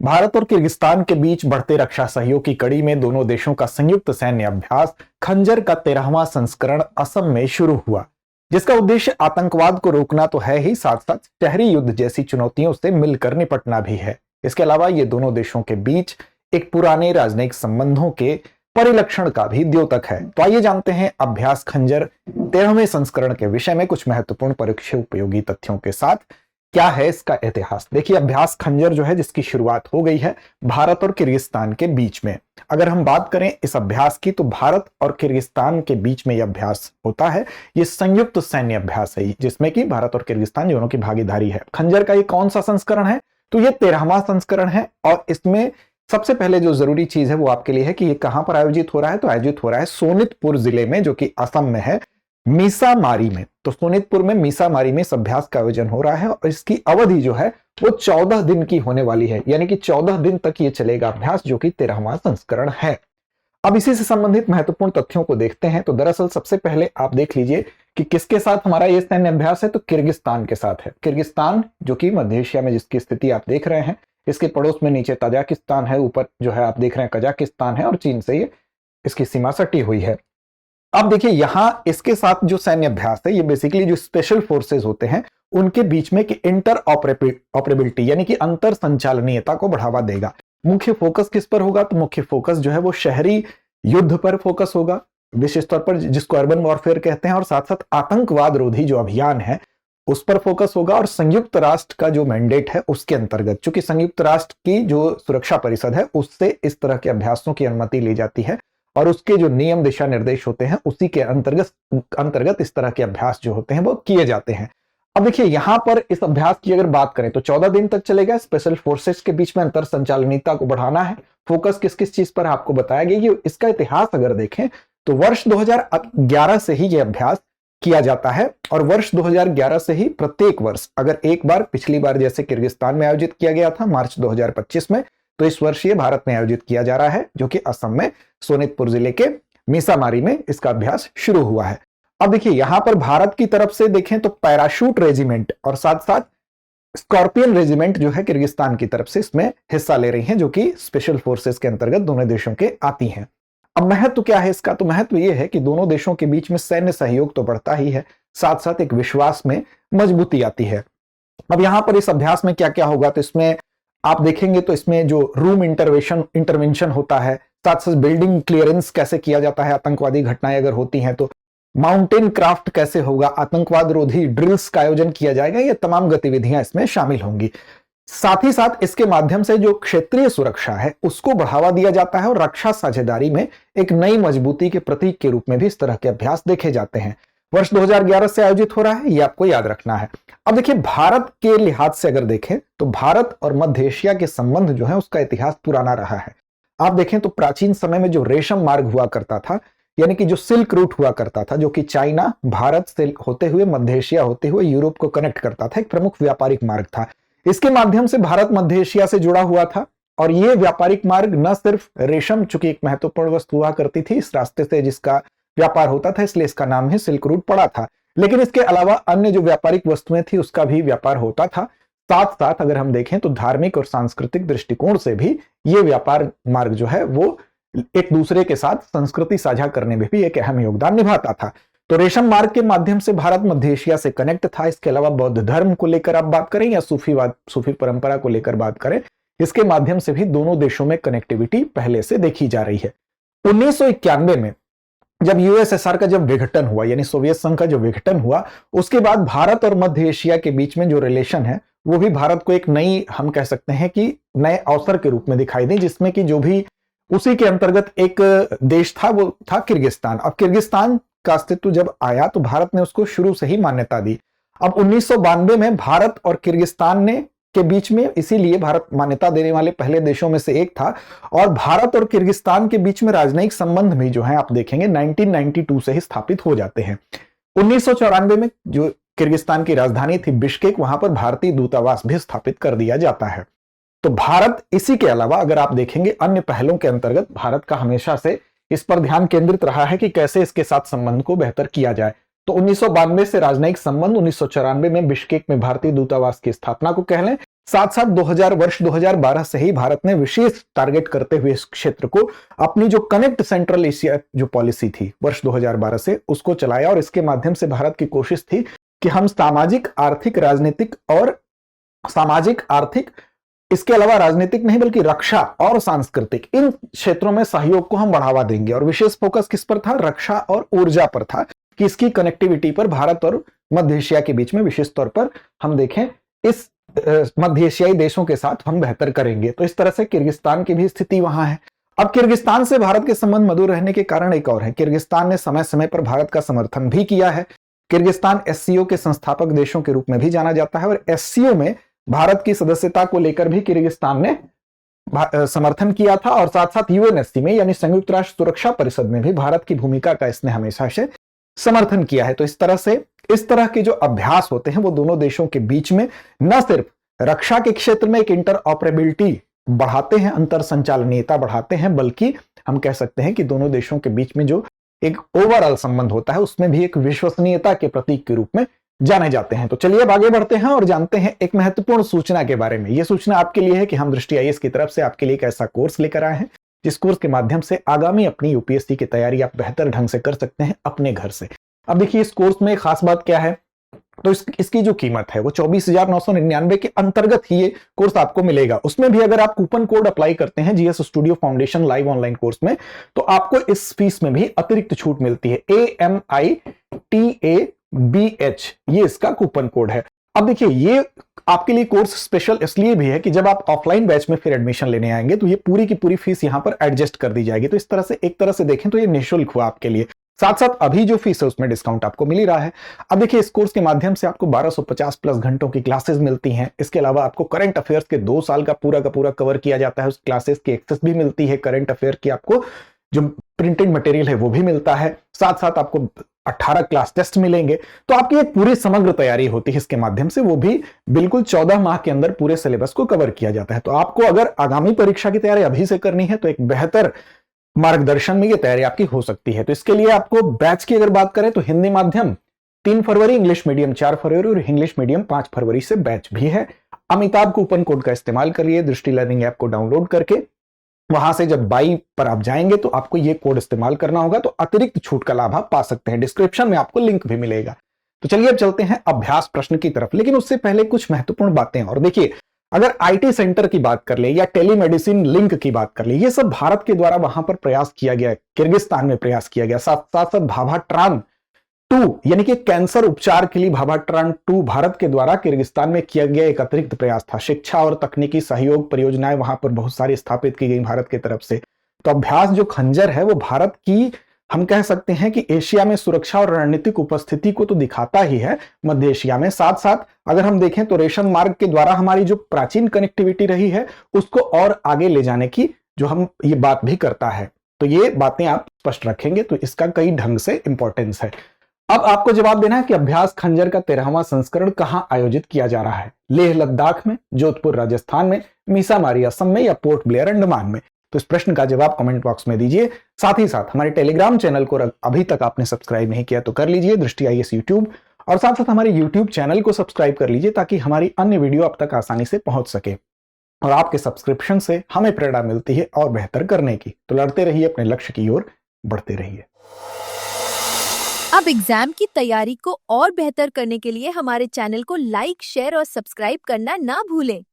भारत और किर्गिस्तान के बीच बढ़ते रक्षा सहयोग की कड़ी में दोनों देशों का संयुक्त सैन्य अभ्यास खंजर का 13वां संस्करण असम में शुरू हुआ, जिसका उद्देश्य आतंकवाद को रोकना तो है ही, साथ साथ शहरी युद्ध जैसी चुनौतियों से मिलकर निपटना भी है। इसके अलावा ये दोनों देशों के बीच एक पुराने राजनयिक संबंधों के परिलक्षण का भी द्योतक है। तो आइए जानते हैं अभ्यास खंजर 13वें संस्करण के विषय में कुछ महत्वपूर्ण परीक्षा उपयोगी तथ्यों के साथ। क्या है इसका इतिहास? देखिए, अभ्यास खंजर जो है, जिसकी शुरुआत हो गई है भारत और किर्गिस्तान के बीच में। अगर हम बात करें इस अभ्यास की, तो भारत और किर्गिस्तान के बीच में यह अभ्यास होता है। ये संयुक्त सैन्य अभ्यास है जिसमें कि भारत और किर्गिस्तान दोनों की भागीदारी है। खंजर का ये कौन सा संस्करण है? तो ये 13वां संस्करण है। और इसमें सबसे पहले जो जरूरी चीज है वो आपके लिए है कि ये कहां पर आयोजित हो रहा है। तो आयोजित हो रहा है सोनितपुर जिले में, जो कि असम में है, मीसामारी में। तो सोनितपुर में मीसामारी में इस अभ्यास का आयोजन हो रहा है और इसकी अवधि जो है वो 14 दिन की होने वाली है, यानी कि 14 दिन तक ये चलेगा अभ्यास, जो कि 13वां संस्करण है। अब इसी से संबंधित महत्वपूर्ण तथ्यों को देखते हैं। तो दरअसल सबसे पहले आप देख लीजिए कि किसके साथ हमारा ये सैन्य अभ्यास है। तो किर्गिस्तान के साथ है। किर्गिस्तान जो कि मध्य एशिया में जिसकी स्थिति आप देख रहे हैं, इसके पड़ोस में नीचे ताजिकिस्तान है, ऊपर जो है आप देख रहे हैं कजाकिस्तान है, और चीन से ये इसकी सीमा सटी हुई है। अब देखिए, यहां इसके साथ जो सैन्य अभ्यास है, ये बेसिकली जो स्पेशल फोर्सेस होते हैं उनके बीच में कि इंटर ऑपरेबिलिटी यानी कि अंतर संचालनीयता को बढ़ावा देगा। मुख्य फोकस किस पर होगा? तो मुख्य फोकस जो है वो शहरी युद्ध पर फोकस होगा, विशेष तौर पर जिसको अर्बन वॉरफेयर कहते हैं, और साथ साथ आतंकवाद रोधी जो अभियान है उस पर फोकस होगा। और संयुक्त राष्ट्र का जो मैंडेट है उसके अंतर्गत, चूंकि संयुक्त राष्ट्र की जो सुरक्षा परिषद है उससे इस तरह के अभ्यासों की अनुमति ली जाती है और उसके जो नियम दिशा निर्देश होते हैं उसी के अंतर्गत इस तरह के अभ्यास जो होते हैं वो किए जाते हैं। अब देखिए, यहां पर इस अभ्यास की अगर बात करें तो 14 दिन तक चलेगा। स्पेशल फोर्सेस के बीच में अंतर संचालनीयता को बढ़ाना है। फोकस किस किस चीज पर आपको बताया गया। ये इसका इतिहास अगर देखें तो वर्ष 2011 से ही यह अभ्यास किया जाता है और वर्ष 2011 से ही प्रत्येक वर्ष, अगर एक बार पिछली बार जैसे किर्गिस्तान में आयोजित किया गया था मार्च 2025 में, तो इस वर्ष ये भारत में आयोजित किया जा रहा है, जो कि असम में सोनितपुर जिले के मीसामारी में इसका अभ्यास शुरू हुआ है। अब देखिए, यहां पर भारत की तरफ से देखें तो पैराशूट रेजिमेंट और साथ साथ स्कॉर्पियन रेजिमेंट जो है किर्गिस्तान की तरफ से इसमें हिस्सा ले रही हैं, जो कि स्पेशल फोर्सेस के अंतर्गत दोनों देशों के आती हैं। अब महत्व क्या है इसका? तो महत्व यह है कि दोनों देशों के बीच में सैन्य सहयोग तो बढ़ता ही है, साथ साथ एक विश्वास में मजबूती आती है। अब यहां पर इस अभ्यास में क्या क्या होगा? तो इसमें आप देखेंगे तो इसमें जो रूम इंटरवेंशन होता है, साथ साथ बिल्डिंग क्लियरेंस कैसे किया जाता है, आतंकवादी घटनाएं अगर होती हैं तो माउंटेन क्राफ्ट कैसे होगा, आतंकवाद रोधी ड्रिल्स का आयोजन किया जाएगा, ये तमाम गतिविधियां इसमें शामिल होंगी। साथ ही साथ इसके माध्यम से जो क्षेत्रीय सुरक्षा है उसको बढ़ावा दिया जाता है और रक्षा साझेदारी में एक नई मजबूती के प्रतीक के रूप में भी इस तरह के अभ्यास देखे जाते हैं। वर्ष 2011 से आयोजित हो रहा है, ये आपको याद रखना है। अब देखिए, भारत के लिहाज से अगर देखें तो भारत और मध्य एशिया के संबंध जो है उसका इतिहास पुराना रहा है। आप देखें तो प्राचीन समय में जो रेशम मार्ग हुआ करता था, यानी कि जो सिल्क रूट हुआ करता था, जो कि चाइना भारत से होते हुए मध्य एशिया होते हुए यूरोप को कनेक्ट करता था, एक प्रमुख व्यापारिक मार्ग था। इसके माध्यम से भारत मध्य एशिया से जुड़ा हुआ था और ये व्यापारिक मार्ग न सिर्फ रेशम, चूंकि एक महत्वपूर्ण वस्तु हुआ करती थी इस रास्ते से जिसका व्यापार होता था, इसलिए इसका नाम ही सिल्क रूट पड़ा था, लेकिन इसके अलावा अन्य जो व्यापारिक वस्तुएं थी उसका भी व्यापार होता था। साथ साथ अगर हम देखें तो धार्मिक और सांस्कृतिक दृष्टिकोण से भी ये व्यापार मार्ग जो है वो एक दूसरे के साथ संस्कृति साझा करने में भी एक अहम योगदान निभाता था। तो रेशम मार्ग के माध्यम से भारत मध्य एशिया से कनेक्ट था। इसके अलावा बौद्ध धर्म को लेकर आप बात करें या सूफी परंपरा को लेकर बात करें, इसके माध्यम से भी दोनों देशों में कनेक्टिविटी पहले से देखी जा रही है। 1991 में जब यूएसएसआर का जब विघटन हुआ, यानी सोवियत संघ का जो विघटन हुआ, उसके बाद भारत और मध्य एशिया के बीच में जो रिलेशन है वो भी भारत को एक नई, हम कह सकते हैं कि नए अवसर के रूप में दिखाई दी, जिसमें कि जो भी उसी के अंतर्गत एक देश था वो था किर्गिस्तान। अब किर्गिस्तान का अस्तित्व जब आया तो भारत ने उसको शुरू से ही मान्यता दी। अब 1992 में भारत और किर्गिस्तान ने के बीच में, इसीलिए भारत मान्यता देने वाले पहले देशों में से एक था, और भारत और किर्गिस्तान के बीच में राजनयिक संबंध भी जो है आप देखेंगे 1992 से ही स्थापित हो जाते हैं। 1994 में जो किर्गिस्तान की राजधानी थी बिश्केक, वहां पर भारतीय दूतावास भी स्थापित कर दिया जाता है। तो भारत इसी के अलावा अगर आप देखेंगे अन्य पहलों के अंतर्गत भारत का हमेशा से इस पर ध्यान केंद्रित रहा है कि कैसे इसके साथ संबंध को बेहतर किया जाए। तो 1992 से राजनयिक संबंध, 1994 में बिश्केक में भारतीय दूतावास की स्थापना को कह लें, साथ साथ 2012 से ही भारत ने विशेष टारगेट करते हुए इस क्षेत्र को अपनी जो कनेक्ट सेंट्रल एशिया जो पॉलिसी थी वर्ष 2012 से उसको चलाया, और इसके माध्यम से भारत की कोशिश थी कि हम सामाजिक आर्थिक इसके अलावा राजनीतिक नहीं बल्कि रक्षा और सांस्कृतिक इन क्षेत्रों में सहयोग को हम बढ़ावा देंगे। और विशेष फोकस किस पर था? रक्षा और ऊर्जा पर था कि इसकी कनेक्टिविटी पर भारत और मध्य एशिया के बीच में विशेष तौर पर हम देखें इस मध्य एशियाई देशों के साथ हम बेहतर करेंगे। तो इस तरह से किर्गिस्तान की भी स्थिति वहां है। अब किर्गिस्तान से भारत के संबंध मधुर रहने के कारण एक और है, किर्गिस्तान ने समय समय पर भारत का समर्थन भी किया है। किर्गिस्तान एससीओ के संस्थापक देशों के रूप में भी जाना जाता है, और एससीओ में भारत की सदस्यता को लेकर भी किर्गिस्तान ने समर्थन किया था, और साथ साथ यूएनएससी में यानी संयुक्त राष्ट्र सुरक्षा परिषद में भी भारत की भूमिका का इसने हमेशा से समर्थन किया है। तो इस तरह के जो अभ्यास होते हैं वो दोनों देशों के बीच में न सिर्फ रक्षा के क्षेत्र में एक इंटरऑपरेबिलिटी बढ़ाते हैं, अंतर संचालनीयता बढ़ाते हैं, बल्कि हम कह सकते हैं कि दोनों देशों के बीच में जो एक ओवरऑल संबंध होता है उसमें भी एक विश्वसनीयता के प्रतीक के रूप में जाने जाते हैं। तो चलिए अब आगे बढ़ते हैं और जानते हैं एक महत्वपूर्ण सूचना के बारे में। यह सूचना आपके लिए है कि हम दृष्टि आईएएस की तरफ से आपके लिए एक ऐसा कोर्स लेकर आए हैं जिस कोर्स के माध्यम से आगामी अपनी यूपीएससी की तैयारी आप बेहतर ढंग से कर सकते हैं अपने घर से। अब देखिए इस कोर्स में खास बात क्या है, तो इसकी जो कीमत है वो 24,999 के अंतर्गत ही ये कोर्स आपको मिलेगा। उसमें भी अगर आप कूपन कोड अप्लाई करते हैं GS studio foundation live online course में, तो आपको इस फीस में भी अतिरिक्त छूट मिलती है। AMITABH ये इसका कूपन कोड है। अब देखिए ये आपके लिए कोर्स स्पेशल इसलिए भी है कि जब आप ऑफलाइन बैच में फिर एडमिशन लेने आएंगे तो ये पूरी की पूरी फीस यहां पर एडजस्ट कर दी जाएगी। तो इस तरह से एक तरह से देखें तो ये निःशुल्क हुआ आपके लिए, साथ साथ अभी जो फीस है उसमें डिस्काउंट आपको मिल ही रहा है। अब देखिए इस कोर्स के माध्यम से आपको 1250 प्लस घंटों की क्लासेस मिलती हैं। इसके अलावा आपको करंट अफेयर्स के 2 साल का पूरा कवर किया जाता है। उस क्लासेस की एक्सेस भी मिलती है, करंट अफेयर की आपको जो प्रिंटेड मटेरियल है वो भी मिलता है, साथ साथ आपको 18 क्लास टेस्ट मिलेंगे। तो आपकी एक पूरी समग्र तैयारी होती है इसके माध्यम से, वो भी बिल्कुल 14 माह के अंदर पूरे सिलेबस को कवर किया जाता है। तो आपको अगर आगामी परीक्षा की तैयारी अभी से करनी है तो एक बेहतर मार्गदर्शन में ये तैयारी आपकी हो सकती है। तो इसके लिए आपको बैच की अगर बात करें तो हिंदी माध्यम 3 फरवरी, इंग्लिश मीडियम 4 फरवरी और इंग्लिश मीडियम 5 फरवरी से बैच भी है। अमिताभ कूपन कोड का इस्तेमाल करिए, दृष्टि लर्निंग ऐप को डाउनलोड करके वहां से जब बाई पर आप जाएंगे तो आपको ये कोड इस्तेमाल करना होगा, तो अतिरिक्त छूट का लाभ आप पा सकते हैं। डिस्क्रिप्शन में आपको लिंक भी मिलेगा। तो चलिए अब चलते हैं अभ्यास प्रश्न की तरफ, लेकिन उससे पहले कुछ महत्वपूर्ण बातें। और देखिए अगर आईटी सेंटर की बात कर ले या टेलीमेडिसिन लिंक की बात कर ले, ये सब भारत के द्वारा वहां पर प्रयास किया गया, किर्गिस्तान में प्रयास किया गया। साथ साथ भाभाट्रान 2 यानी कि कैंसर उपचार के लिए भाभाट्रान 2 भारत के द्वारा किर्गिस्तान में किया गया एक अतिरिक्त प्रयास था। शिक्षा और तकनीकी सहयोग परियोजनाएं वहां पर बहुत सारी स्थापित की गई भारत की तरफ से। तो अभ्यास जो खंजर है वो भारत की हम कह सकते हैं कि एशिया में सुरक्षा और रणनीतिक उपस्थिति को तो दिखाता ही है मध्य एशिया में। साथ साथ अगर हम देखें तो रेशम मार्ग के द्वारा हमारी जो प्राचीन कनेक्टिविटी रही है उसको और आगे ले जाने की जो हम ये बात भी करता है। तो ये बातें आप स्पष्ट रखेंगे तो इसका कई ढंग से इंपॉर्टेंस है। अब आपको जवाब देना है कि अभ्यास खंजर का 13वां संस्करण कहां आयोजित किया जा रहा है। लेह लद्दाख में, जोधपुर राजस्थान में, मीसामारी असम में या पोर्ट ब्लेयर अंडमान में। तो इस प्रश्न का जवाब कमेंट बॉक्स में दीजिए। साथ ही साथ हमारे टेलीग्राम चैनल को अभी तक आपने सब्सक्राइब नहीं किया तो कर लीजिए, दृष्टि आईएएस यूट्यूब, और साथ साथ हमारे यूट्यूब चैनल को सब्सक्राइब कर लीजिए ताकि हमारी अन्य वीडियो आप तक आसानी से पहुंच सके। और आपके सब्सक्रिप्शन से हमें प्रेरणा मिलती है और बेहतर करने की। तो लड़ते रहिए, अपने लक्ष्य की ओर बढ़ते रहिए। अब एग्जाम की तैयारी को और बेहतर करने के लिए हमारे चैनल को लाइक, शेयर और सब्सक्राइब करना ना भूलें।